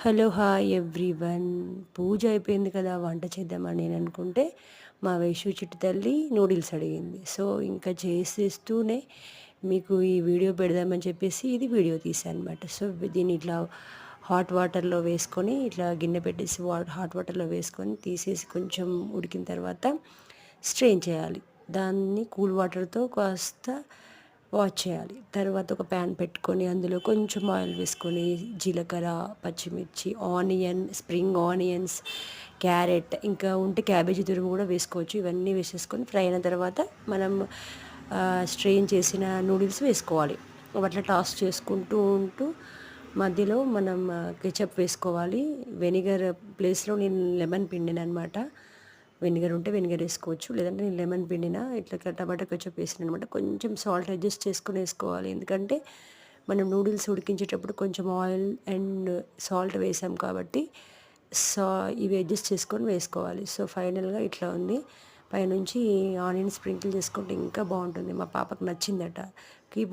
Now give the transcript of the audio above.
Hello! Hi everyone. పూజ అయిపోయింది కదా! వంట చేద్దామని నేననుకుంటే, మా వైషు చిట్టి తల్లి నూడిల్స్ అడిగింది. సో, ఇంకా చేసేస్తూనే మీకు ఈ వీడియో పెడదామని చెప్పేసి ఇది వీడియో తీశాననమాట. సో, దీన్ని ఇట్లా హాట్ వాటర్‌లో వేసుకొని, ఇట్లా గిన్నె పెట్టేసి హాట్ వాటర్‌లో వేసుకొని తీసేసి కొంచెం ఉడికిన తర్వాత స్ట్రెయిన్ చేయాలి. దాన్ని కూల్ వాటర్‌తో కాస్త వాష్ చేయాలి. తర్వాత ఒక ప్యాన్ పెట్టుకొని అందులో కొంచెం ఆయిల్ వేసుకొని జీలకర్ర, పచ్చిమిర్చి, ఆనియన్, స్ప్రింగ్ ఆనియన్స్, క్యారెట్ ఇంకా ఉంటే క్యాబేజీ తురుము కూడా వేసుకోవచ్చు. ఇవన్నీ వేసేసుకొని ఫ్రై అయిన తర్వాత మనం స్ట్రెయిన్ చేసిన నూడిల్స్ వేసుకోవాలి. అట్లా టాస్ చేసుకుంటూ ఉంటూ మధ్యలో మనం కెచప్ వేసుకోవాలి. వెనిగర్ ప్లేస్‌లో నేను లెమన్ పిండాననమాట. వెనిగర్ ఉంటే వెనిగర్ వేసుకోవచ్చు. లేదంటే నేను లెమన్ పిండిన ఇట్లా టమాటా కెచప్ వేసాననమాట. కొంచెం సాల్ట్ అడ్జస్ట్ చేసుకొని వేసుకోవాలి. ఎందుకంటే మనం నూడిల్స్ ఉడికించేటప్పుడు కొంచెం ఆయిల్ అండ్ సాల్ట్ వేసాం కాబట్టి సా ఇవి అడ్జస్ట్ చేసుకొని వేసుకోవాలి. సో, ఫైనల్‌గా ఇట్లా ఉంది. పైనుంచి ఆనియన్ స్ప్రింకిల్ చేసుకుంటే ఇంకా బాగుంటుంది. మా పాపకు నచ్చిందట. కీప్